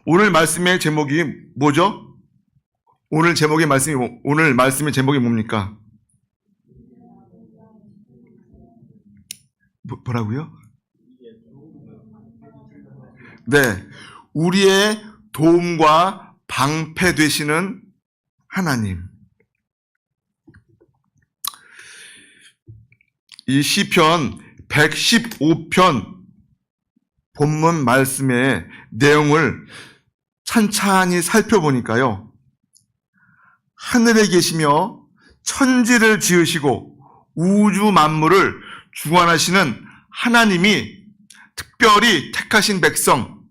오늘 말씀의 제목이 뭐죠? 오늘 말씀의 제목이 뭡니까? 뭐라고요? 네. 우리의 도움과 방패 되시는 하나님. 이 시편 115편 본문 말씀의 내용을 찬찬히 살펴보니까요. 하늘에 계시며 천지를 지으시고 우주 만물을 주관하시는 하나님이 특별히 택하신 백성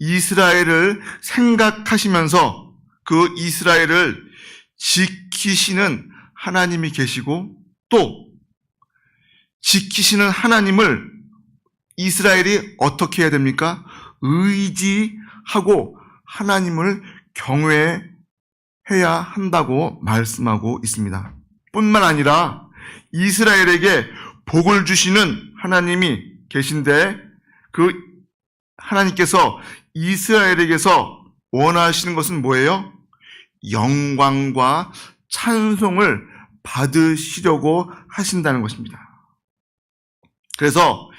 이스라엘을 생각하시면서 그 이스라엘을 지키시는 하나님이 계시고 또 지키시는 하나님을 이스라엘이 어떻게 해야 됩니까? 의지하고 하나님을 경외해야 한다고 말씀하고 있습니다. 뿐만 아니라 이스라엘에게 복을 주시는 하나님이 계신데 그 하나님께서 이스라엘에게서 원하시는 것은 뭐예요? 영광과 찬송을 받으시려고 하신다는 것입니다. 그래서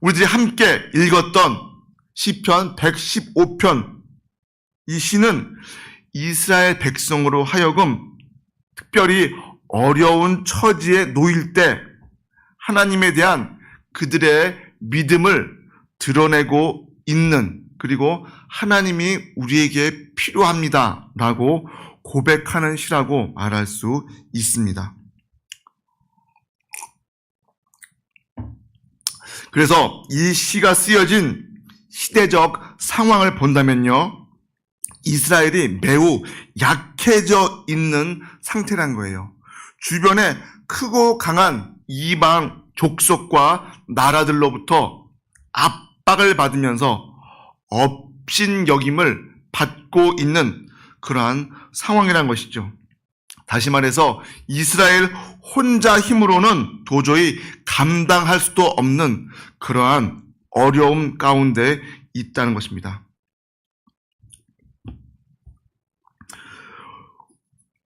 우리들이 함께 읽었던 시편 115편 이 시는 이스라엘 백성으로 하여금 특별히 어려운 처지에 놓일 때 하나님에 대한 그들의 믿음을 드러내고 있는 그리고 하나님이 우리에게 필요합니다 라고 고백하는 시라고 말할 수 있습니다. 그래서 이 시가 쓰여진 시대적 상황을 본다면요. 이스라엘이 매우 약해져 있는 상태란 거예요. 주변에 크고 강한 이방 족속과 나라들로부터 압박을 받으면서 업신여김을 받고 있는 그러한 상황이란 것이죠. 다시 말해서 이스라엘 혼자 힘으로는 도저히 감당할 수도 없는 그러한 어려움 가운데 있다는 것입니다.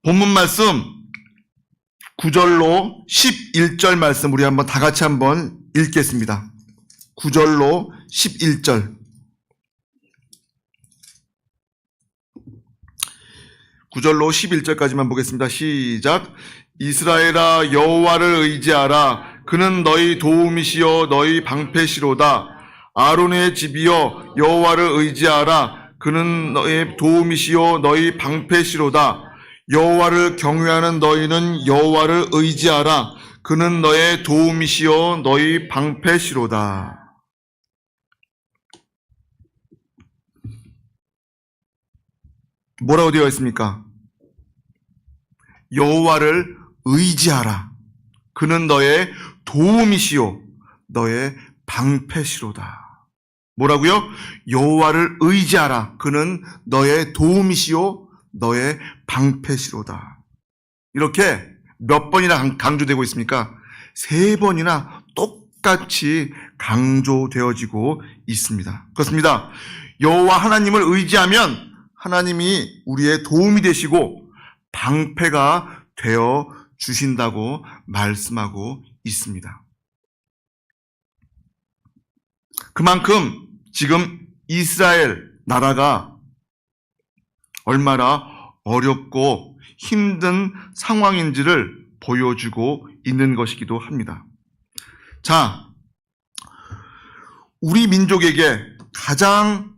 본문 말씀 9절로 11절 말씀 우리 한번 다 같이 한번 읽겠습니다. 9절로 11절 9절로 11절까지만 보겠습니다. 시작. 이스라엘아 여호와를 의지하라. 그는 너희 도움이시요 너희 방패시로다. 아론의 집이여 여호와를 의지하라. 그는 너희 도움이시요 너희 방패시로다. 여호와를 경외하는 너희는 여호와를 의지하라. 그는 너의 도움이시요 너희 방패시로다. 뭐라고 되어 있습니까? 여호와를 의지하라. 그는 너의 도움이시요 너의 방패시로다. 뭐라고요? 여호와를 의지하라. 그는 너의 도움이시요 너의 방패시로다. 이렇게 몇 번이나 강조되고 있습니까? 3번이나 똑같이 강조되어지고 있습니다. 그렇습니다. 여호와 하나님을 의지하면 하나님이 우리의 도움이 되시고 방패가 되어 주신다고 말씀하고 있습니다. 그만큼 지금 이스라엘 나라가 얼마나 어렵고 힘든 상황인지를 보여주고 있는 것이기도 합니다. 자, 우리 민족에게 가장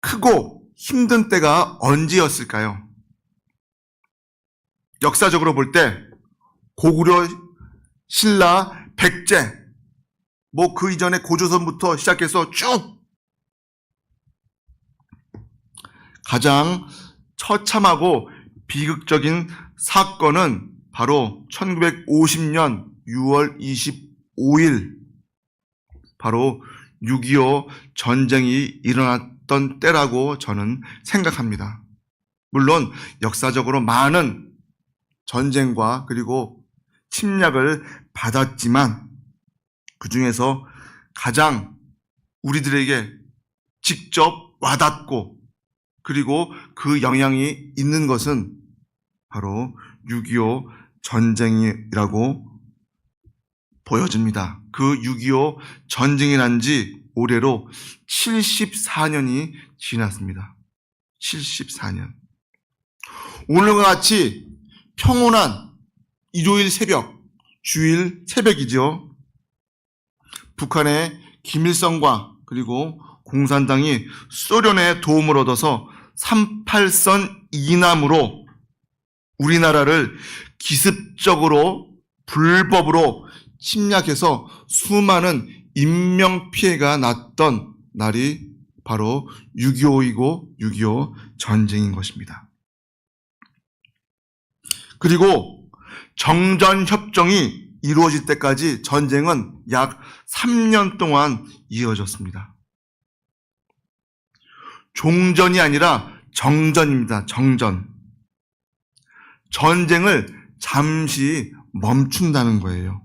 크고 힘든 때가 언제였을까요? 역사적으로 볼 때 고구려, 신라, 백제 그 이전에 고조선부터 시작해서 쭉 가장 처참하고 비극적인 사건은 바로 1950년 6월 25일 바로 6.25 전쟁이 일어났던 때라고 저는 생각합니다. 물론 역사적으로 많은 전쟁과 그리고 침략을 받았지만 그 중에서 가장 우리들에게 직접 와닿고 그리고 그 영향이 있는 것은 바로 6.25 전쟁이라고 보여집니다. 그 6.25 전쟁이 난 지 올해로 74년이 지났습니다. 74년. 오늘과 같이 평온한 일요일 새벽, 주일 새벽이죠. 북한의 김일성과 그리고 공산당이 소련의 도움을 얻어서 38선 이남으로 우리나라를 기습적으로 불법으로 침략해서 수많은 인명피해가 났던 날이 바로 6.25이고 6.25 전쟁인 것입니다. 그리고 정전협정이 이루어질 때까지 전쟁은 약 3년 동안 이어졌습니다. 종전이 아니라 정전입니다. 정전. 전쟁을 잠시 멈춘다는 거예요.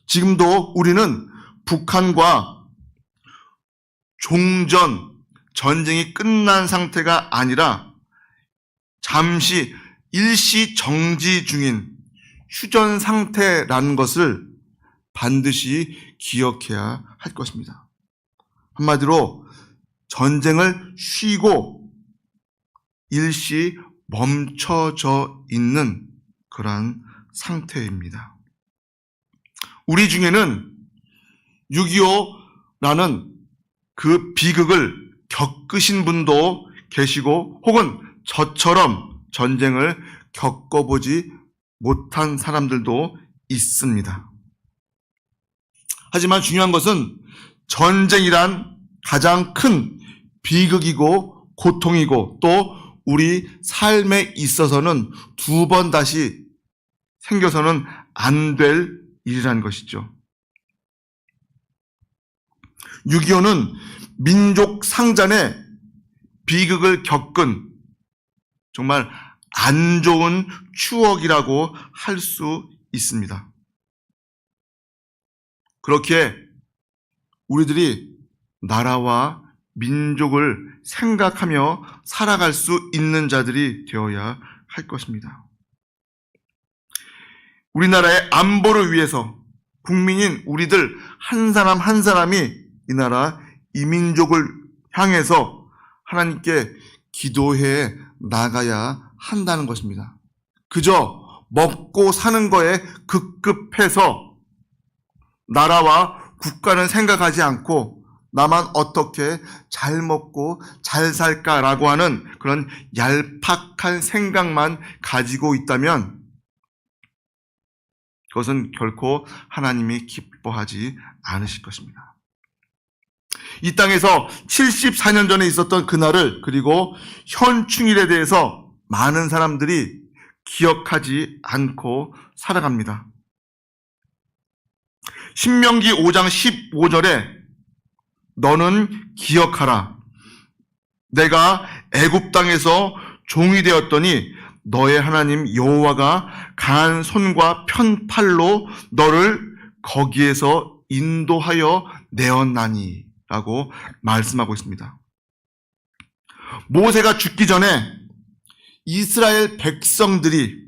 지금도 우리는 북한과 종전, 전쟁이 끝난 상태가 아니라 잠시 일시 정지 중인 휴전 상태라는 것을 반드시 기억해야 할 것입니다. 한마디로 전쟁을 쉬고 일시 멈춰져 있는 그러한 상태입니다. 우리 중에는 6.25라는 그 비극을 겪으신 분도 계시고 혹은 저처럼 전쟁을 겪어보지 못한 사람들도 있습니다. 하지만 중요한 것은 전쟁이란 가장 큰 비극이고 고통이고 또 우리 삶에 있어서는 두 번 다시 생겨서는 안 될 일이라는 것이죠. 6.25는 민족 상잔의 비극을 겪은 정말 안 좋은 추억이라고 할 수 있습니다. 그렇게 우리들이 나라와 민족을 생각하며 살아갈 수 있는 자들이 되어야 할 것입니다. 우리나라의 안보를 위해서 국민인 우리들 한 사람 한 사람이 이 나라 이 민족을 향해서 하나님께 기도해 나가야 한다는 것입니다. 그저 먹고 사는 거에 급급해서 나라와 국가는 생각하지 않고 나만 어떻게 잘 먹고 잘 살까라고 하는 그런 얄팍한 생각만 가지고 있다면 그것은 결코 하나님이 기뻐하지 않으실 것입니다. 이 땅에서 74년 전에 있었던 그날을 그리고 현충일에 대해서 많은 사람들이 기억하지 않고 살아갑니다. 신명기 5장 15절에 너는 기억하라. 내가 애굽 땅에서 종이 되었더니 너의 하나님 여호와가 강한 손과 편팔로 너를 거기에서 인도하여 내었나니 라고 말씀하고 있습니다. 모세가 죽기 전에 이스라엘 백성들이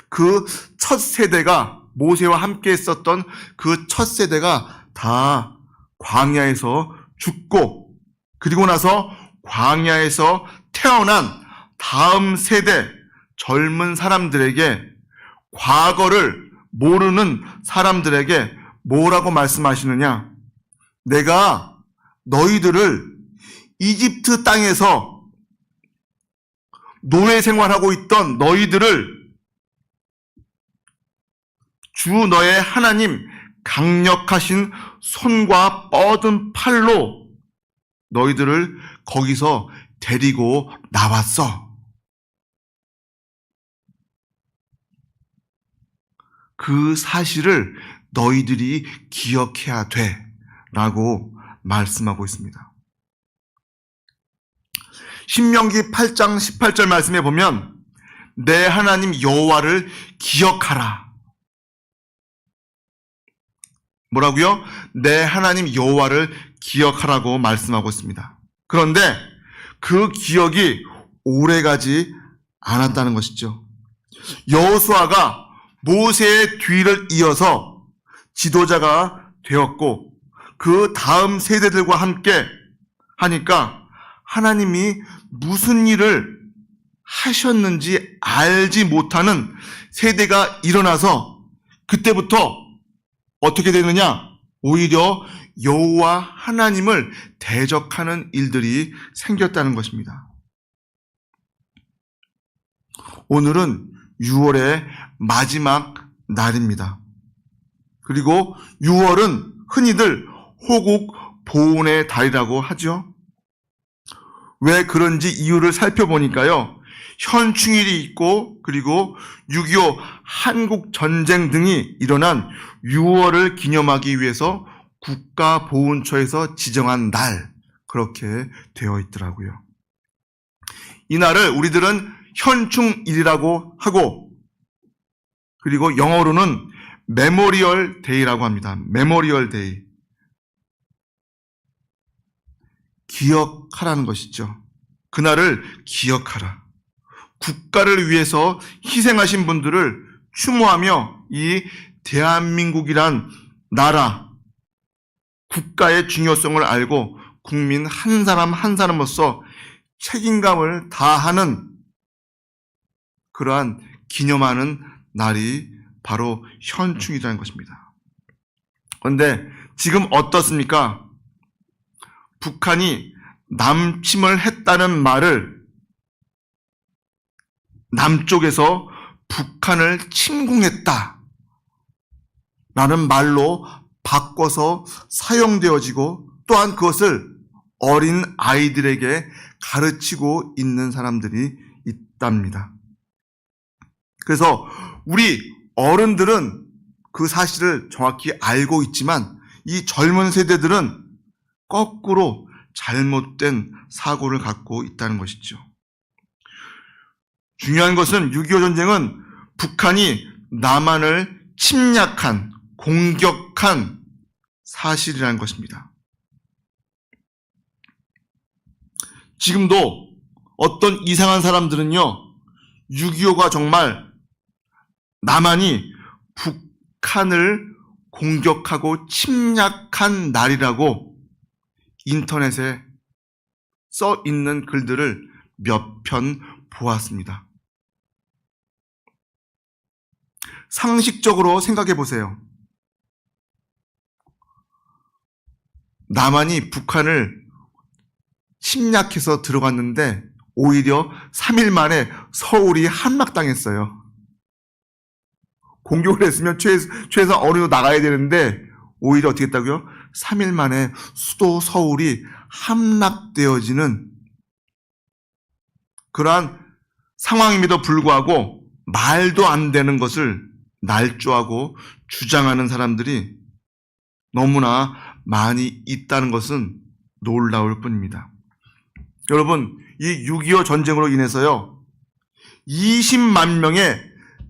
그 첫 세대가 모세와 함께 있었던 그 첫 세대가 다 광야에서 죽고 그리고 나서 광야에서 태어난 다음 세대 젊은 사람들에게 과거를 모르는 사람들에게 뭐라고 말씀하시느냐? 내가 너희들을 이집트 땅에서 노예 생활하고 있던 너희들을 주 너의 하나님 강력하신 손과 뻗은 팔로 너희들을 거기서 데리고 나왔어. 그 사실을 너희들이 기억해야 돼 라고 말씀하고 있습니다. 신명기 8장 18절 말씀에 보면 내 하나님 여호와를 기억하라. 뭐라고요? 내 하나님 여호와를 기억하라고 말씀하고 있습니다. 그런데 그 기억이 오래가지 않았다는 것이죠. 여호수아가 모세의 뒤를 이어서 지도자가 되었고 그 다음 세대들과 함께 하니까 하나님이 무슨 일을 하셨는지 알지 못하는 세대가 일어나서 그때부터 어떻게 되느냐? 오히려 여호와 하나님을 대적하는 일들이 생겼다는 것입니다. 오늘은 6월의 마지막 날입니다. 그리고 6월은 흔히들 호국 보훈의 달이라고 하죠. 왜 그런지 이유를 살펴보니까요. 현충일이 있고 그리고 6.25 한국전쟁 등이 일어난 6월을 기념하기 위해서 국가보훈처에서 지정한 날, 그렇게 되어 있더라고요. 이 날을 우리들은 현충일이라고 하고 그리고 영어로는 메모리얼 데이라고 합니다. 메모리얼 데이. 기억하라는 것이죠. 그날을 기억하라. 국가를 위해서 희생하신 분들을 추모하며 이 대한민국이란 나라, 국가의 중요성을 알고 국민 한 사람 한 사람으로서 책임감을 다하는 그러한 기념하는 날이 바로 현충이라는 것입니다. 그런데 지금 어떻습니까? 북한이 남침을 했다는 말을 남쪽에서 북한을 침공했다 라는 말로 바꿔서 사용되어지고 또한 그것을 어린 아이들에게 가르치고 있는 사람들이 있답니다. 그래서 우리 어른들은 그 사실을 정확히 알고 있지만 이 젊은 세대들은 거꾸로 잘못된 사고를 갖고 있다는 것이죠. 중요한 것은 6.25 전쟁은 북한이 남한을 침략한, 공격한 사실이라는 것입니다. 지금도 어떤 이상한 사람들은요, 6.25가 정말 남한이 북한을 공격하고 침략한 날이라고 인터넷에 써 있는 글들을 몇 편 보았습니다. 상식적으로 생각해 보세요. 남한이 북한을 침략해서 들어갔는데 오히려 3일 만에 서울이 함락당했어요. 공격을 했으면 최소한 어디로 나가야 되는데 오히려 어떻게 했다고요? 3일 만에 수도 서울이 함락되어지는 그러한 상황임에도 불구하고 말도 안 되는 것을 날조하고 주장하는 사람들이 너무나 많이 있다는 것은 놀라울 뿐입니다. 여러분, 이 6.25 전쟁으로 인해서요, 20만 명의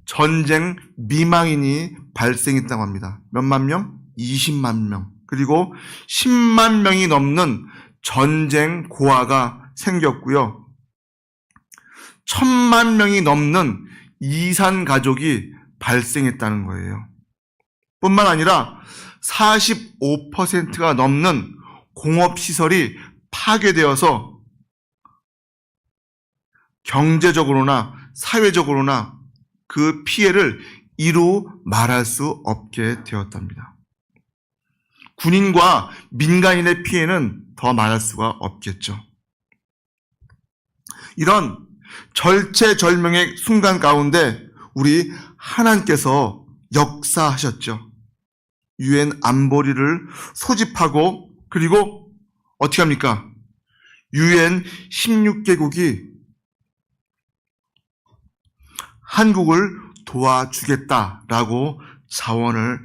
전쟁 미망인이 발생했다고 합니다. 몇만 명? 20만 명. 그리고 10만 명이 넘는 전쟁 고아가 생겼고요. 1000만 명이 넘는 이산 가족이 발생했다는 거예요. 뿐만 아니라 45%가 넘는 공업시설이 파괴되어서 경제적으로나 사회적으로나 그 피해를 이루 말할 수 없게 되었답니다. 군인과 민간인의 피해는 더 말할 수가 없겠죠. 이런 절체절명의 순간 가운데 우리 하나님께서 역사하셨죠. 유엔 안보리를 소집하고 그리고 어떻게 합니까? 유엔 16개국이 한국을 도와주겠다라고 자원을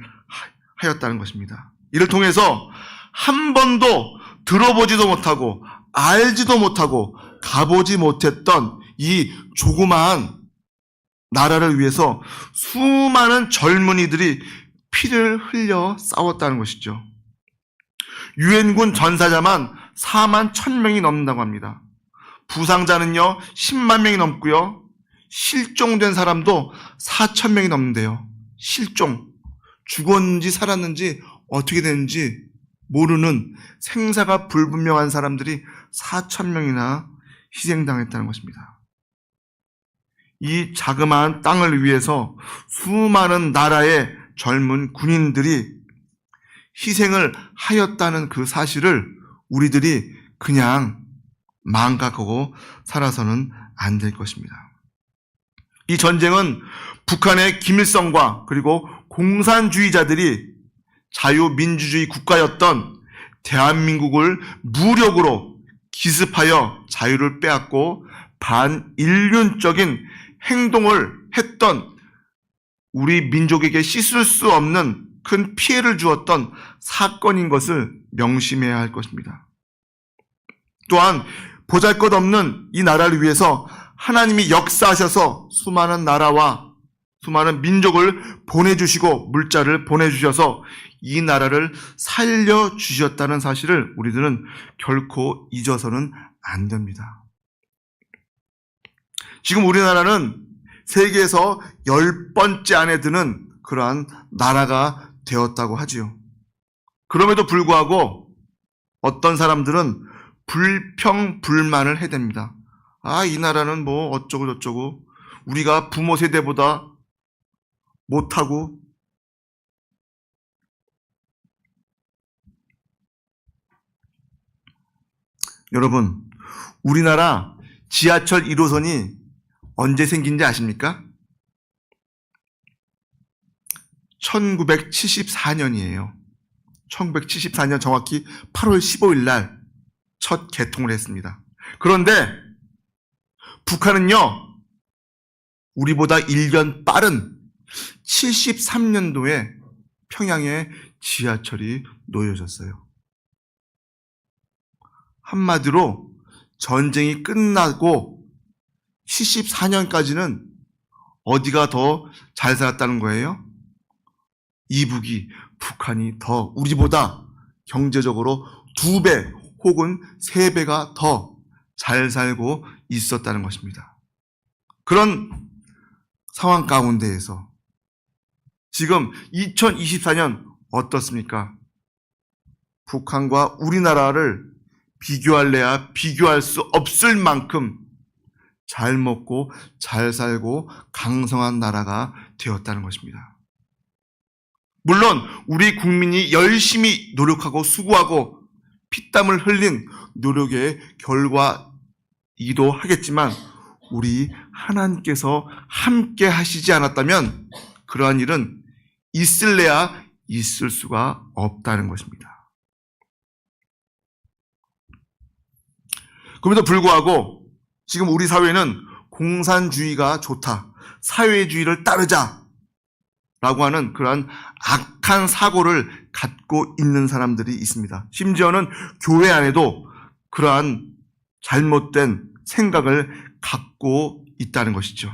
하였다는 것입니다. 이를 통해서 한 번도 들어보지도 못하고 알지도 못하고 가보지 못했던 이 조그마한 나라를 위해서 수많은 젊은이들이 피를 흘려 싸웠다는 것이죠. 유엔군 전사자만 4만 1000명이 넘는다고 합니다. 부상자는요 10만 명이 넘고요. 실종된 사람도 4천 명이 넘는데요. 실종. 죽었는지 살았는지 어떻게 됐는지 모르는 생사가 불분명한 사람들이 4천 명이나 희생당했다는 것입니다. 이 자그마한 땅을 위해서 수많은 나라의 젊은 군인들이 희생을 하였다는 그 사실을 우리들이 그냥 망각하고 살아서는 안 될 것입니다. 이 전쟁은 북한의 김일성과 그리고 공산주의자들이 자유민주주의 국가였던 대한민국을 무력으로 기습하여 자유를 빼앗고 반인륜적인 행동을 했던 우리 민족에게 씻을 수 없는 큰 피해를 주었던 사건인 것을 명심해야 할 것입니다. 또한 보잘것없는 이 나라를 위해서 하나님이 역사하셔서 수많은 나라와 수많은 민족을 보내주시고 물자를 보내주셔서 이 나라를 살려주셨다는 사실을 우리들은 결코 잊어서는 안 됩니다. 지금 우리나라는 세계에서 10번째 안에 드는 그러한 나라가 되었다고 하지요. 그럼에도 불구하고 어떤 사람들은 불평불만을 해댑니다. 이 나라는 뭐 어쩌고 저쩌고 우리가 부모 세대보다 못하고 여러분, 우리나라 지하철 1호선이 언제 생긴지 아십니까? 1974년이에요. 1974년 정확히 8월 15일 날 첫 개통을 했습니다. 그런데 북한은요, 우리보다 1년 빠른 73년도에 평양에 지하철이 놓여졌어요. 한마디로 전쟁이 끝나고 74년까지는 어디가 더 잘 살았다는 거예요? 이북이, 북한이 더 우리보다 경제적으로 2배 혹은 3배가 더 잘 살고 있었다는 것입니다. 그런 상황 가운데에서 지금 2024년 어떻습니까? 북한과 우리나라를 비교할래야 비교할 수 없을 만큼 잘 먹고 잘 살고 강성한 나라가 되었다는 것입니다. 물론 우리 국민이 열심히 노력하고 수고하고 피땀을 흘린 노력의 결과이기도 하겠지만 우리 하나님께서 함께 하시지 않았다면 그러한 일은 있을래야 있을 수가 없다는 것입니다. 그럼에도 불구하고 지금 우리 사회는 공산주의가 좋다, 사회주의를 따르자 라고 하는 그러한 악한 사고를 갖고 있는 사람들이 있습니다. 심지어는 교회 안에도 그러한 잘못된 생각을 갖고 있다는 것이죠.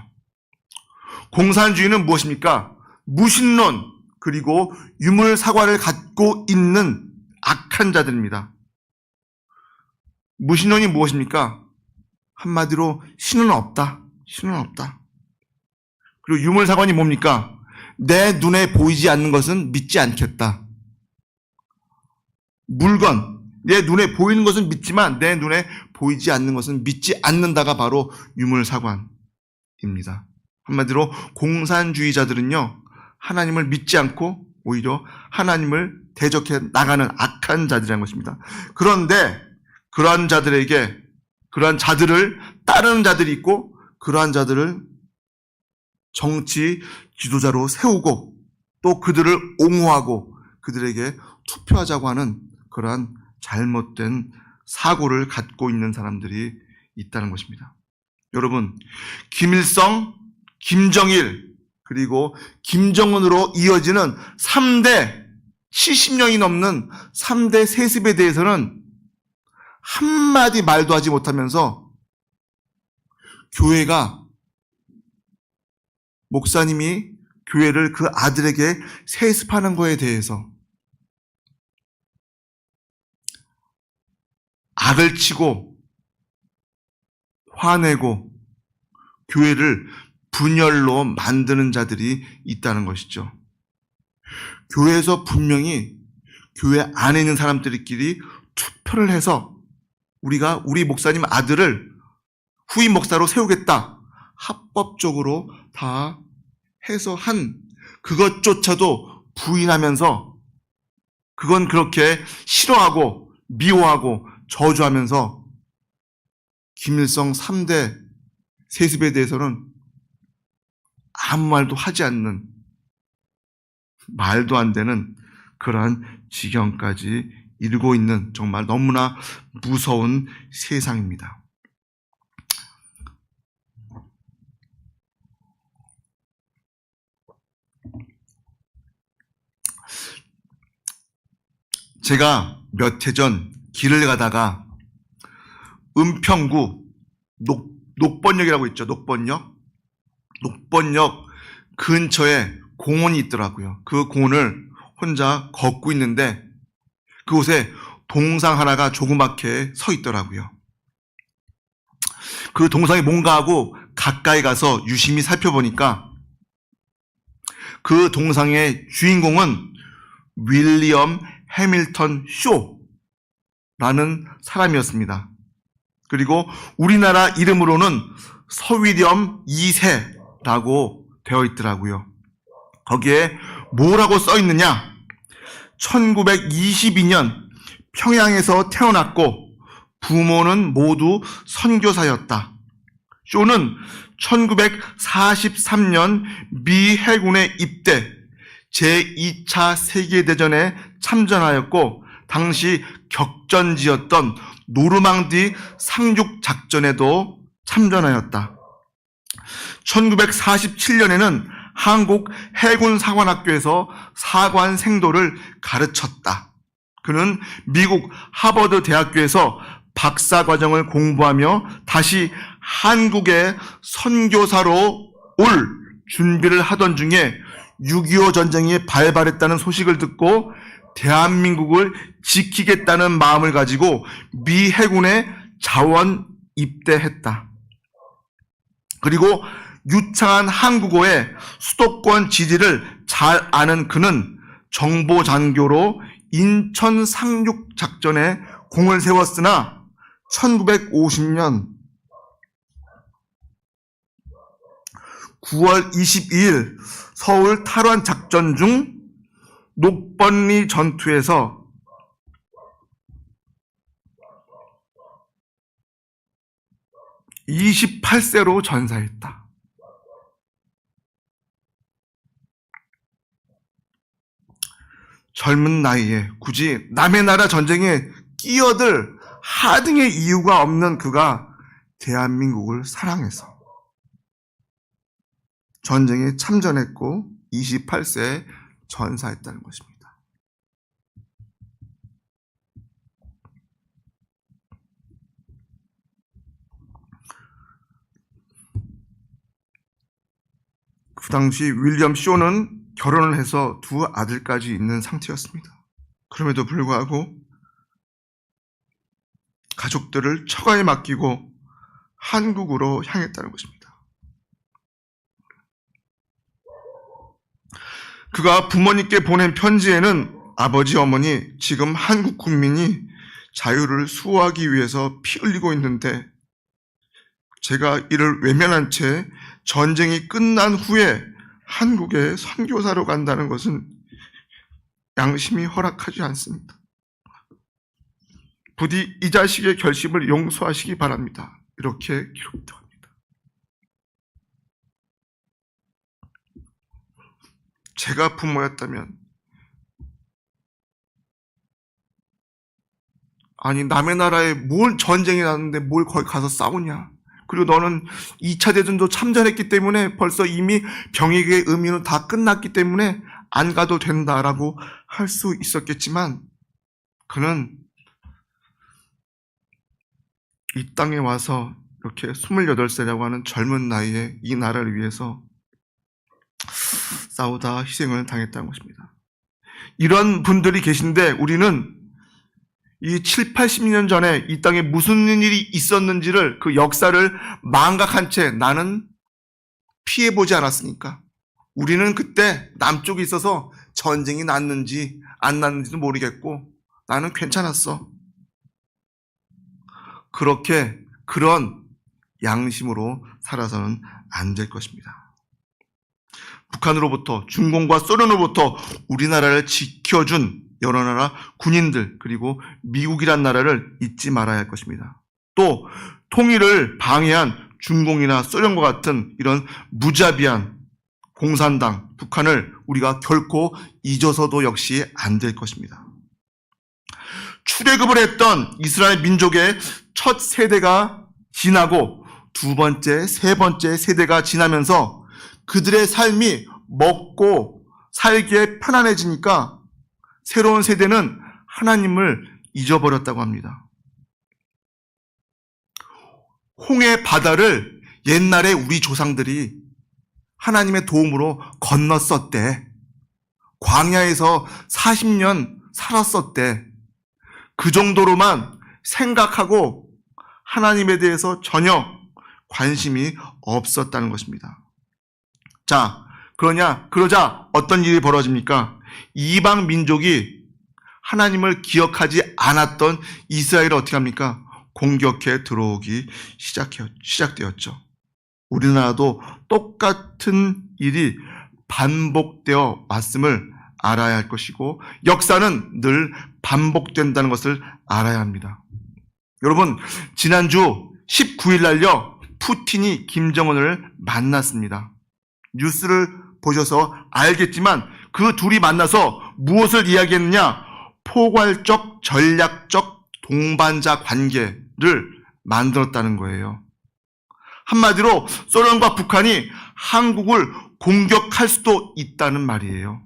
공산주의는 무엇입니까? 무신론 그리고 유물사과를 갖고 있는 악한 자들입니다. 무신론이 무엇입니까? 한마디로 신은 없다. 신은 없다. 그리고 유물사관이 뭡니까? 내 눈에 보이지 않는 것은 믿지 않겠다. 물건, 내 눈에 보이는 것은 믿지만 내 눈에 보이지 않는 것은 믿지 않는다가 바로 유물사관입니다. 한마디로 공산주의자들은요, 하나님을 믿지 않고 오히려 하나님을 대적해 나가는 악한 자들이라는 것입니다. 그런데 그러한 자들에게, 그러한 자들을 따르는 자들이 있고 그러한 자들을 정치 지도자로 세우고 또 그들을 옹호하고 그들에게 투표하자고 하는 그러한 잘못된 사고를 갖고 있는 사람들이 있다는 것입니다. 여러분, 김일성, 김정일, 그리고 김정은으로 이어지는 3대 70년이 넘는 3대 세습에 대해서는 한마디 말도 하지 못하면서 교회가, 목사님이 교회를 그 아들에게 세습하는 거에 대해서 악을 치고 화내고 교회를 분열로 만드는 자들이 있다는 것이죠. 교회에서 분명히 교회 안에 있는 사람들끼리 투표를 해서 우리가 우리 목사님 아들을 후임 목사로 세우겠다. 합법적으로 다 해서 한 그것조차도 부인하면서 그건 그렇게 싫어하고 미워하고 저주하면서 김일성 3대 세습에 대해서는 아무 말도 하지 않는 말도 안 되는 그러한 지경까지 이르고 있는 정말 너무나 무서운 세상입니다. 제가 몇 해 전 길을 가다가 은평구 녹번역이라고 있죠. 녹번역 근처에 공원이 있더라고요. 그 공원을 혼자 걷고 있는데 그곳에 동상 하나가 조그맣게 서 있더라고요. 그 동상이 뭔가 하고 가까이 가서 유심히 살펴보니까 그 동상의 주인공은 윌리엄 해밀턴 쇼라는 사람이었습니다. 그리고 우리나라 이름으로는 서위렴 2세라고 되어 있더라고요. 거기에 뭐라고 써 있느냐? 1922년 평양에서 태어났고 부모는 모두 선교사였다. 쇼는 1943년 미 해군에 입대, 제2차 세계대전에 참전하였고 당시 격전지였던 노르망디 상륙 작전에도 참전하였다. 1947년에는 한국 해군 사관학교에서 사관 생도를 가르쳤다. 그는 미국 하버드 대학교에서 박사 과정을 공부하며 다시 한국의 선교사로 올 준비를 하던 중에 6.25 전쟁이 발발했다는 소식을 듣고 대한민국을 지키겠다는 마음을 가지고 미 해군에 자원 입대했다. 그리고 유창한 한국어의 수도권 지리를 잘 아는 그는 정보장교로 인천 상륙 작전에 공을 세웠으나 1950년 9월 22일 서울 탈환 작전 중 녹번리 전투에서 (28세로) 전사했다. 젊은 나이에 굳이 남의 나라 전쟁에 끼어들 하등의 이유가 없는 그가 대한민국을 사랑해서 전쟁에 참전했고 28세에 전사했다는 것입니다. 그 당시 윌리엄 쇼는 결혼을 해서 두 아들까지 있는 상태였습니다. 그럼에도 불구하고 가족들을 처가에 맡기고 한국으로 향했다는 것입니다. 그가 부모님께 보낸 편지에는 아버지, 어머니, 지금 한국 국민이 자유를 수호하기 위해서 피 흘리고 있는데 제가 이를 외면한 채 전쟁이 끝난 후에 한국에 선교사로 간다는 것은 양심이 허락하지 않습니다. 부디 이 자식의 결심을 용서하시기 바랍니다. 이렇게 기록됩니다. 제가 부모였다면 아니 남의 나라에 뭘 전쟁이 났는데 뭘 거기 가서 싸우냐. 그리고 너는 2차 대전도 참전했기 때문에 벌써 이미 병역의 의미는 다 끝났기 때문에 안 가도 된다라고 할 수 있었겠지만 그는 이 땅에 와서 이렇게 28세라고 하는 젊은 나이에 이 나라를 위해서 싸우다 희생을 당했다는 것입니다. 이런 분들이 계신데 우리는 이 7, 80년 전에 이 땅에 무슨 일이 있었는지를, 그 역사를 망각한 채 나는 피해보지 않았으니까. 우리는 그때 남쪽에 있어서 전쟁이 났는지 안 났는지도 모르겠고 나는 괜찮았어. 그렇게 그런 양심으로 살아서는 안 될 것입니다. 북한으로부터, 중공과 소련으로부터 우리나라를 지켜준 여러 나라 군인들, 그리고 미국이란 나라를 잊지 말아야 할 것입니다. 또 통일을 방해한 중공이나 소련과 같은 이런 무자비한 공산당, 북한을 우리가 결코 잊어서도 역시 안 될 것입니다. 출애굽을 했던 이스라엘 민족의 첫 세대가 지나고 두 번째, 세 번째 세대가 지나면서 그들의 삶이 먹고 살기에 편안해지니까 새로운 세대는 하나님을 잊어버렸다고 합니다. 홍해 바다를 옛날에 우리 조상들이 하나님의 도움으로 건넜었대. 광야에서 40년 살았었대. 그 정도로만 생각하고 하나님에 대해서 전혀 관심이 없었다는 것입니다. 자, 그러자 어떤 일이 벌어집니까? 이방 민족이 하나님을 기억하지 않았던 이스라엘을 어떻게 합니까? 공격해 들어오기 시작되었죠. 우리나라도 똑같은 일이 반복되어 왔음을 알아야 할 것이고, 역사는 늘 반복된다는 것을 알아야 합니다. 여러분, 지난주 19일 날요, 푸틴이 김정은을 만났습니다. 뉴스를 보셔서 알겠지만 그 둘이 만나서 무엇을 이야기했느냐? 포괄적 전략적 동반자 관계를 만들었다는 거예요. 한마디로 소련과 북한이 한국을 공격할 수도 있다는 말이에요.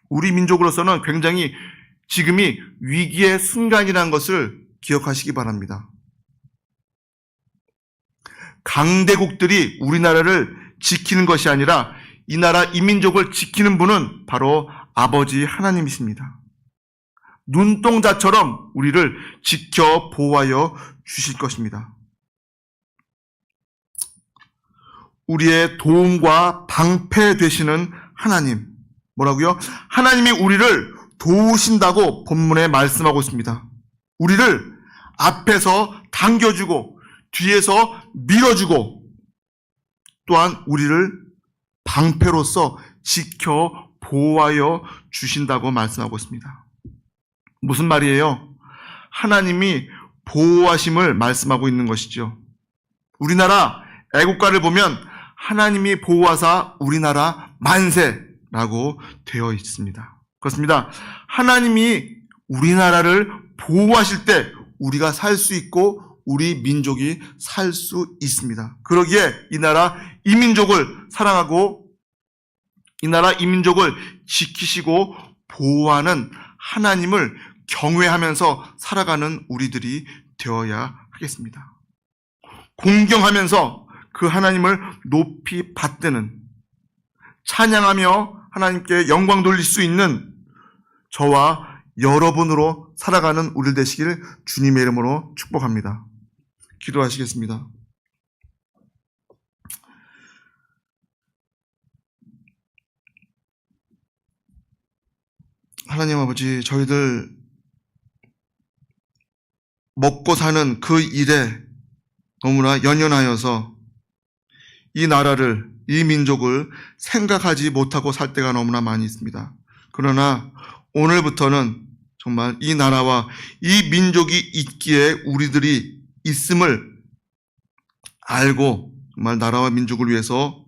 우리 민족으로서는 굉장히 지금이 위기의 순간이라는 것을 기억하시기 바랍니다. 강대국들이 우리나라를 지키는 것이 아니라 이 나라 이민족을 지키는 분은 바로 아버지 하나님이십니다. 눈동자처럼 우리를 지켜 보호하여 주실 것입니다. 우리의 도움과 방패 되시는 하나님, 뭐라고요? 하나님이 우리를 도우신다고 본문에 말씀하고 있습니다. 우리를 앞에서 당겨주고 뒤에서 밀어주고 또한 우리를 방패로서 지켜 보호하여 주신다고 말씀하고 있습니다. 무슨 말이에요? 하나님이 보호하심을 말씀하고 있는 것이죠. 우리나라 애국가를 보면 하나님이 보호하사 우리나라 만세라고 되어 있습니다. 그렇습니다. 하나님이 우리나라를 보호하실 때 우리가 살 수 있고 우리 민족이 살 수 있습니다. 그러기에 이 나라 이민족을 사랑하고 이 나라 이민족을 지키시고 보호하는 하나님을 경외하면서 살아가는 우리들이 되어야 하겠습니다. 공경하면서 그 하나님을 높이 받드는, 찬양하며 하나님께 영광 돌릴 수 있는 저와 여러분으로 살아가는 우리 되시길 주님의 이름으로 축복합니다. 기도하시겠습니다. 하나님 아버지, 저희들 먹고 사는 그 일에 너무나 연연하여서 이 나라를, 이 민족을 생각하지 못하고 살 때가 너무나 많이 있습니다. 그러나 오늘부터는 정말 이 나라와 이 민족이 있기에 우리들이 있음을 알고 정말 나라와 민족을 위해서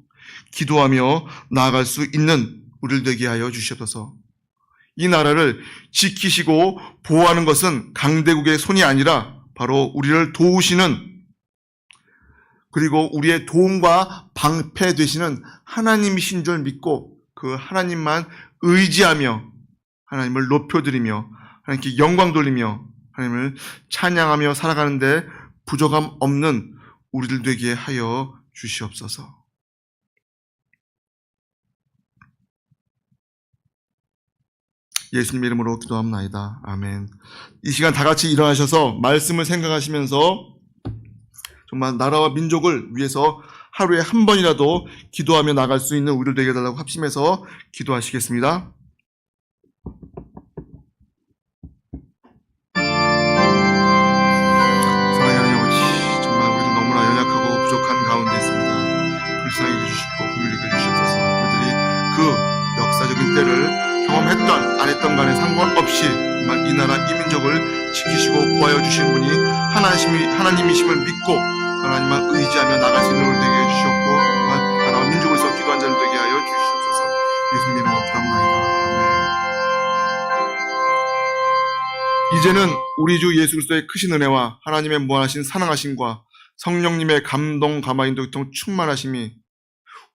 기도하며 나아갈 수 있는 우리를 되게 하여 주시옵소서. 이 나라를 지키시고 보호하는 것은 강대국의 손이 아니라 바로 우리를 도우시는, 그리고 우리의 도움과 방패 되시는 하나님이신 줄 믿고 그 하나님만 의지하며 하나님을 높여드리며 하나님께 영광 돌리며 하나님을 찬양하며 살아가는데 부족함 없는 우리들 되게 하여 주시옵소서. 예수님 이름으로 기도합나이다. 아멘. 이 시간 다 같이 일어나셔서 말씀을 생각하시면서 정말 나라와 민족을 위해서 하루에 한 번이라도 기도하며 나갈 수 있는 우리를 되게 해달라고 합심해서 기도하시겠습니다. 사랑하는 하나님 아버지, 정말 우리도 너무나 연약하고 부족한 가운데 있습니다. 불쌍히 여겨주시고 긍휼히 여겨주시옵소서. 우리들이 그 역사적인 때를 경험했던 안 했던 간에 상관없이 정말 이 나라 이 민족을 지키시고 구하여 주신 분이 하나님이심을 믿고 하나님만 의지하며 나갈 수 있는 우리 되게 해주셨고 정말 나라와 민족을 위해서 기도한 자를 되게 하여 주시옵소서. 예수님 이름으로 기도합나이다. 아멘. 이제는 우리 주 예수 그리스도의 크신 은혜와 하나님의 무한하신 사랑하심과 성령님의 감동 감화 인도 교통 충만하심이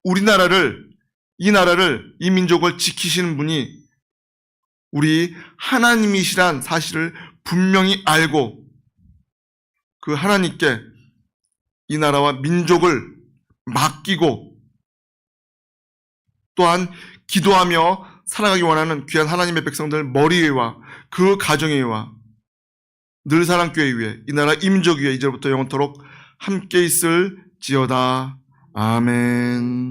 우리나라를 이 민족을 지키시는 분이 우리 하나님이시란 사실을 분명히 알고 그 하나님께 이 나라와 민족을 맡기고 또한 기도하며 살아가기 원하는 귀한 하나님의 백성들 머리 위와 그 가정의 위와 늘 사랑교회 위에 이 나라 이 민족 위에 이제부터 영원토록 함께 있을지어다. 아멘.